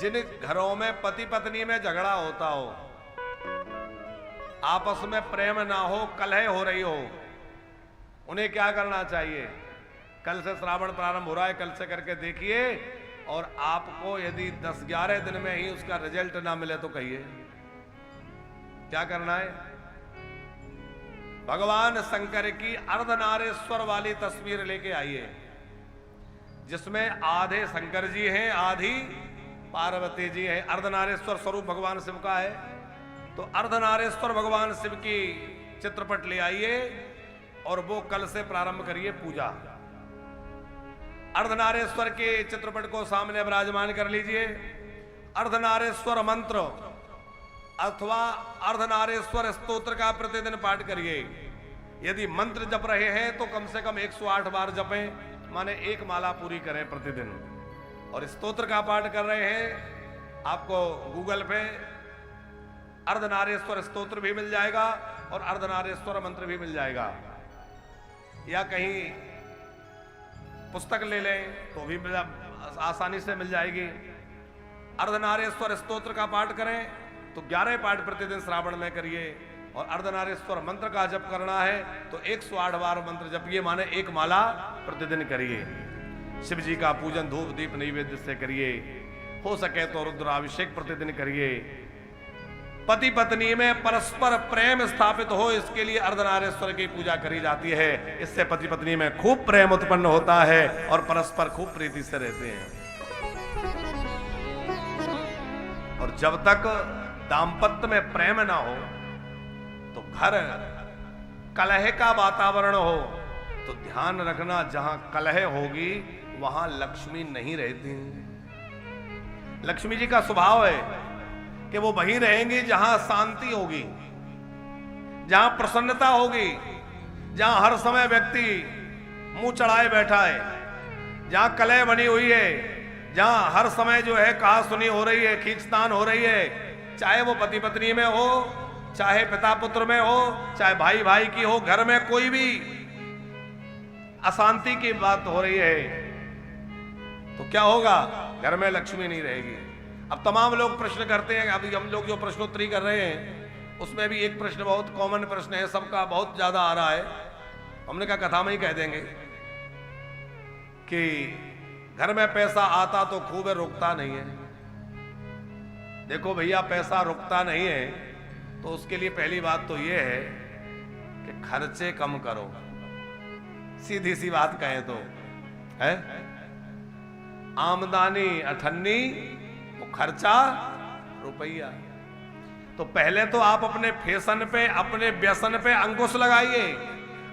जिन घरों में पति पत्नी में झगड़ा होता हो, आपस में प्रेम ना हो, कलह हो रही हो, उन्हें क्या करना चाहिए? कल से श्रावण प्रारंभ हो रहा है, कल से करके देखिए, और आपको यदि 10-11 दिन में ही उसका रिजल्ट ना मिले तो कहिए क्या करना है। भगवान शंकर की अर्धनारेश्वर वाली तस्वीर लेके आइए, जिसमें आधे शंकर जी हैं, आधी पार्वती जी हैं। अर्धनारेश्वर स्वरूप भगवान शिव का है, तो अर्धनारेश्वर भगवान शिव की चित्रपट ले आइए और वो कल से प्रारंभ करिए पूजा। अर्धनारेश्वर के चित्रपट को सामने विराजमान कर लीजिए। अर्धनारेश्वर मंत्र अथवा अर्धनारेश्वर स्तोत्र का प्रतिदिन पाठ करिए। यदि मंत्र जप रहे हैं तो कम से कम 108 बार जपें, माने एक माला पूरी करें प्रतिदिन। और स्तोत्र का पाठ कर रहे हैं, आपको गूगल पे अर्धनारेश्वर स्तोत्र भी मिल जाएगा और अर्धनारेश्वर मंत्र भी मिल जाएगा, या कहीं पुस्तक ले लें तो भी आसानी से मिल जाएगी। अर्धनारेश्वर स्तोत्र का पाठ करें तो 11 पाठ प्रतिदिन श्रावण में करिए, और अर्धनारेश्वर मंत्र का जप करना है तो 108 बार मंत्र जपिए, माने एक माला प्रतिदिन करिए। शिव जी का पूजन धूप दीप नैवेद्य से करिए, हो सके तो रुद्राभिषेक प्रतिदिन करिए। पति पत्नी में परस्पर प्रेम स्थापित हो, इसके लिए अर्धनारेश्वर की पूजा करी जाती है। इससे पति पत्नी में खूब प्रेम उत्पन्न होता है और परस्पर खूब प्रीति से रहते हैं। और जब तक दाम्पत्य में प्रेम ना हो तो घर कलह का वातावरण हो, तो ध्यान रखना, जहां कलह होगी वहां लक्ष्मी नहीं रहती। लक्ष्मी जी का स्वभाव है कि वो वहीं रहेंगी जहां शांति होगी, जहां प्रसन्नता होगी, जहां हर समय व्यक्ति मुंह चढ़ाए बैठा है, जहां कलह बनी हुई है, जहां हर समय जो है कहा सुनी हो रही है, खींचतान हो रही है, चाहे वो पति पत्नी में हो, चाहे पिता पुत्र में हो, चाहे भाई भाई की हो, घर में कोई भी अशांति की बात हो रही है तो क्या होगा? घर में लक्ष्मी नहीं रहेगी। अब तमाम लोग प्रश्न करते हैं, अभी हम लोग जो प्रश्नोत्तरी कर रहे हैं उसमें भी एक प्रश्न बहुत कॉमन प्रश्न है, सबका बहुत ज्यादा आ रहा है। हमने कहा कथा में ही कह देंगे कि घर में पैसा आता तो खूब है, रुकता नहीं है। देखो भैया, पैसा रुकता नहीं है तो उसके लिए पहली बात तो यह है कि खर्चे कम करो। सीधी सी बात कहें तो है, आमदनी अठन्नी, खर्चा रुपया। तो पहले तो आप अपने फैशन पे, अपने व्यसन पे अंकुश लगाइए।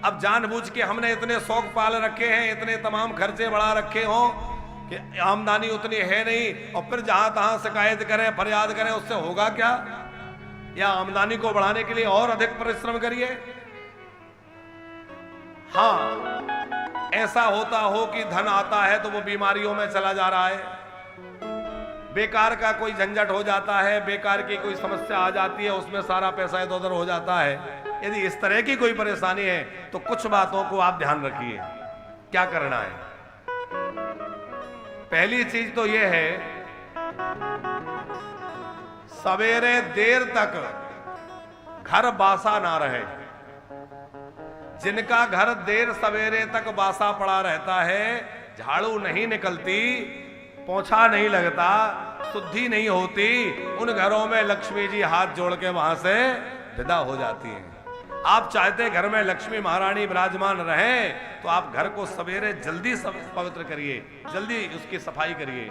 अब जानबूझ के हमने इतने शौक पाल रखे हैं, इतने तमाम खर्चे बढ़ा रखे हो कि आमदनी उतनी है नहीं, और फिर जहां तहां शिकायत करें, फरियाद करें, उससे होगा क्या? या आमदनी को बढ़ाने के लिए और अधिक परिश्रम करिए। हाँ, ऐसा होता हो कि धन आता है तो वो बीमारियों में चला जा रहा है, बेकार का कोई झंझट हो जाता है, बेकार की कोई समस्या आ जाती है, उसमें सारा पैसा इधर उधर हो जाता है। यदि इस तरह की कोई परेशानी है तो कुछ बातों को आप ध्यान रखिए। क्या करना है? पहली चीज तो यह है, सवेरे देर तक घर बासा ना रहे। जिनका घर देर सवेरे तक बासा पड़ा रहता है, झाड़ू नहीं निकलती, पोछा नहीं लगता, शुद्धि नहीं होती, उन घरों में लक्ष्मी जी हाथ जोड़ के वहां से विदा हो जाती हैं। आप चाहते घर में लक्ष्मी महारानी विराजमान रहें तो आप घर को सवेरे जल्दी पवित्र करिए, जल्दी उसकी सफाई करिए।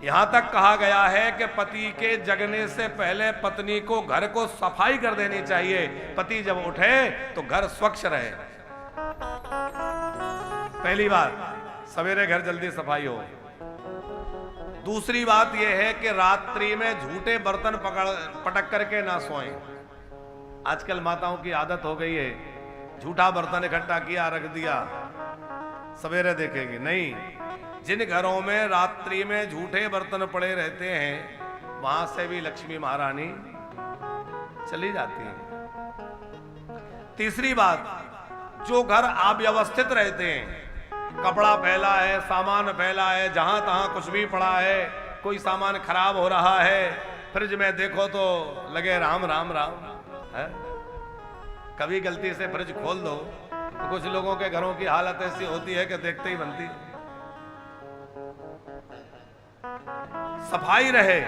यहां तक कहा गया है कि पति के जगने से पहले पत्नी को घर को सफाई कर देनी चाहिए। पति जब उठे तो घर स्वच्छ रहे। पहली बात, सवेरे घर जल्दी सफाई हो। दूसरी बात यह है कि रात्रि में झूठे बर्तन पटक करके ना सोएं। आजकल माताओं की आदत हो गई है, झूठा बर्तन इकट्ठा किया, रख दिया, सवेरे देखेंगे नहीं। जिन घरों में रात्रि में झूठे बर्तन पड़े रहते हैं, वहां से भी लक्ष्मी महारानी चली जाती है। तीसरी बात, जो घर अव्यवस्थित रहते हैं, कपड़ा फैला है, सामान फैला है, जहां तहां कुछ भी पड़ा है, कोई सामान खराब हो रहा है, फ्रिज में देखो तो लगे राम राम राम है। कभी गलती से फ्रिज खोल दो तो कुछ लोगों के घरों की हालत ऐसी होती है कि देखते ही बनती है। सफाई रहे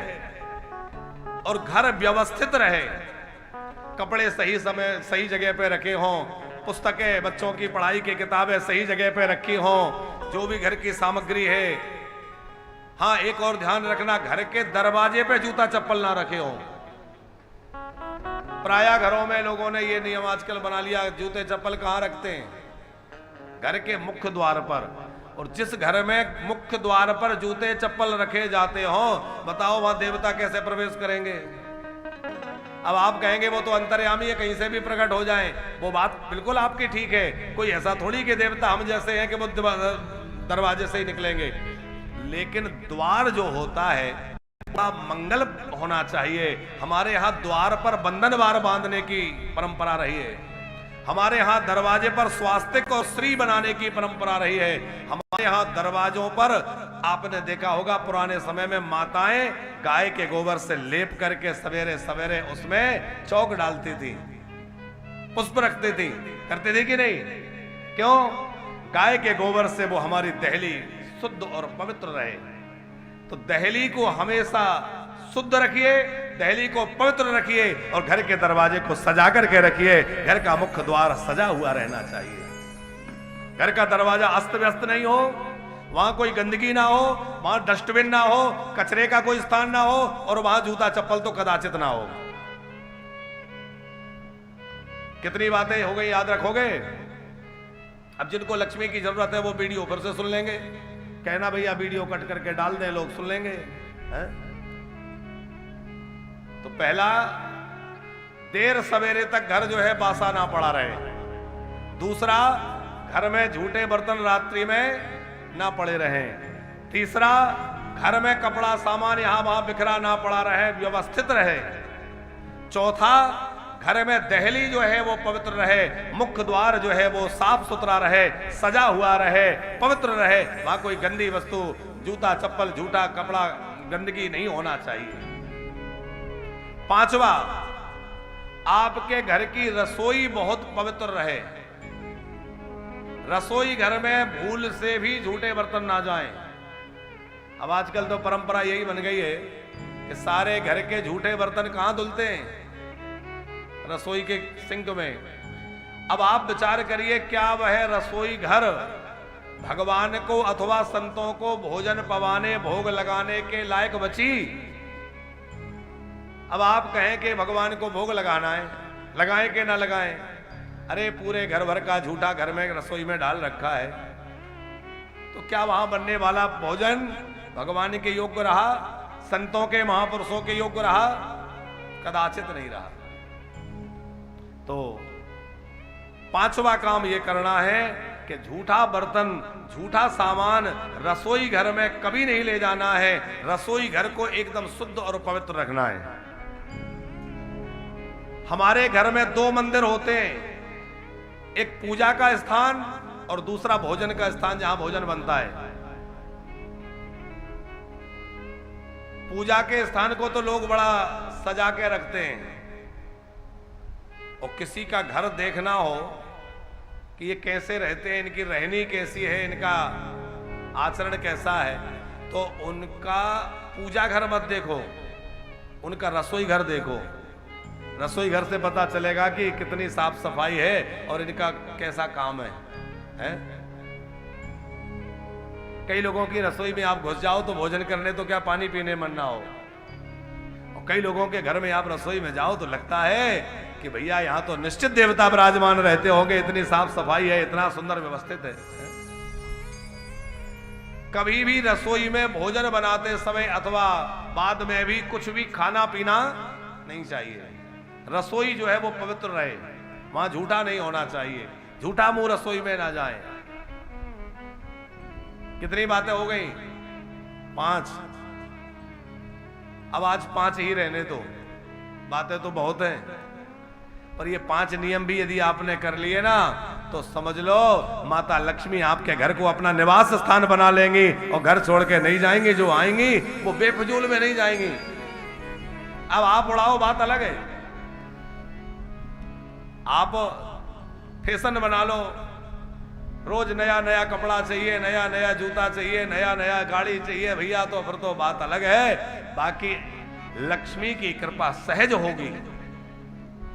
और घर व्यवस्थित रहे, कपड़े सही समय सही जगह पे रखे हों, पुस्तकें बच्चों की पढ़ाई की किताबें सही जगह पे रखी हों, जो भी घर की सामग्री है। हाँ, एक और ध्यान रखना, घर के दरवाजे पे जूता चप्पल ना रखे हों। प्राय घरों में लोगों ने ये नियम आजकल बना लिया, जूते चप्पल कहां रखते हैं? घर के मुख्य द्वार पर। और जिस घर में मुख्य द्वार पर जूते चप्पल रखे जाते हो, बताओ वहां देवता कैसे प्रवेश करेंगे? अब आप कहेंगे वो तो अंतर्यामी है, कहीं से भी प्रकट हो जाएं। वो बात बिल्कुल आपकी ठीक है, कोई ऐसा थोड़ी कि देवता हम जैसे हैं कि वो दरवाजे से ही निकलेंगे। लेकिन द्वार जो होता है बड़ा मंगल होना चाहिए। हमारे यहाँ द्वार पर बंधनवार बांधने की परंपरा रही है, हमारे यहाँ दरवाजे पर स्वास्तिक और श्री बनाने की परंपरा रही है। हमारे यहाँ दरवाजों पर आपने देखा होगा पुराने समय में माताएं गाय के गोबर से लेप करके सवेरे सवेरे उसमें चौक डालती थी, पुष्प रखती थी, करती थी कि नहीं? क्यों? गाय के गोबर से वो हमारी दहली शुद्ध और पवित्र रहे। तो दहली को हमेशा शुद्ध रखिए, दहली को पवित्र रखिए और घर के दरवाजे को सजा करके रखिए। घर का मुख्य द्वार सजा हुआ रहना चाहिए। घर का दरवाजा अस्त व्यस्त नहीं हो, वहां कोई गंदगी ना हो, वहां डस्टबिन ना हो, कचरे का कोई स्थान ना हो और वहां जूता चप्पल तो कदाचित ना हो। कितनी बातें हो गई, याद रखोगे? अब जिनको लक्ष्मी की जरूरत है वो वीडियो फिर से सुन लेंगे, कहना भैया वीडियो कट करके डाल दें, लोग सुन लेंगे है? तो पहला, देर सवेरे तक घर जो है बासा ना पड़ा रहे। दूसरा, घर में झूठे बर्तन रात्रि में ना पड़े रहें। तीसरा, घर में कपड़ा सामान यहां वहां बिखरा ना पड़ा रहे, व्यवस्थित रहे। चौथा, घर में दहली जो है वो पवित्र रहे, मुख्य द्वार जो है वो साफ सुथरा रहे, सजा हुआ रहे, पवित्र रहे, वहां कोई गंदी वस्तु, जूता चप्पल, झूठा कपड़ा, गंदगी नहीं होना चाहिए। पांचवा, आपके घर की रसोई बहुत पवित्र रहे। रसोई घर में भूल से भी झूठे बर्तन ना जाएं। अब आजकल तो परंपरा यही बन गई है कि सारे घर के झूठे बर्तन कहां धुलते हैं? रसोई के सिंक में। अब आप विचार करिए, क्या वह रसोई घर भगवान को अथवा संतों को भोजन पवाने, भोग लगाने के लायक बची? अब आप कहें कि भगवान को भोग लगाना है, लगाएं कि ना लगाएं? अरे पूरे घर भर का झूठा घर में रसोई में डाल रखा है, तो क्या वहां बनने वाला भोजन भगवान के योग्य रहा, संतों के महापुरुषों के योग्य रहा? कदाचित नहीं रहा। तो पांचवा काम यह करना है कि झूठा बर्तन, झूठा सामान रसोई घर में कभी नहीं ले जाना है। रसोई घर को एकदम शुद्ध और पवित्र रखना है। हमारे घर में दो मंदिर होते हैं, एक पूजा का स्थान और दूसरा भोजन का स्थान, जहां भोजन बनता है। पूजा के स्थान को तो लोग बड़ा सजा के रखते हैं, और किसी का घर देखना हो कि ये कैसे रहते हैं, इनकी रहनी कैसी है, इनका आचरण कैसा है, तो उनका पूजा घर मत देखो, उनका रसोई घर देखो। रसोई घर से पता चलेगा कि कितनी साफ सफाई है और इनका कैसा काम है? कई लोगों की रसोई में आप घुस जाओ तो भोजन करने तो क्या पानी पीने मन ना हो, और कई लोगों के घर में आप रसोई में जाओ तो लगता है कि भैया यहाँ तो निश्चित देवता विराजमान रहते होंगे, इतनी साफ सफाई है, इतना सुंदर व्यवस्थित है। कभी भी रसोई में भोजन बनाते समय अथवा बाद में भी कुछ भी खाना पीना नहीं चाहिए। रसोई जो है वो पवित्र रहे, वहां झूठा नहीं होना चाहिए, झूठा मुंह रसोई में ना जाए। कितनी बातें हो गई? 5। अब आज 5 ही रहने दो, बातें तो बहुत हैं, पर ये 5 नियम भी यदि आपने कर लिए ना तो समझ लो माता लक्ष्मी आपके घर को अपना निवास स्थान बना लेंगी और घर छोड़ के नहीं जाएंगी। जो आएंगी वो बेफजूल में नहीं जाएंगी। अब आप उड़ाओ, बात अलग है। आप फैशन बना लो, रोज नया नया कपड़ा चाहिए, नया नया जूता चाहिए, नया नया गाड़ी चाहिए भैया, तो फिर तो बात अलग है। बाकी लक्ष्मी की कृपा सहज होगी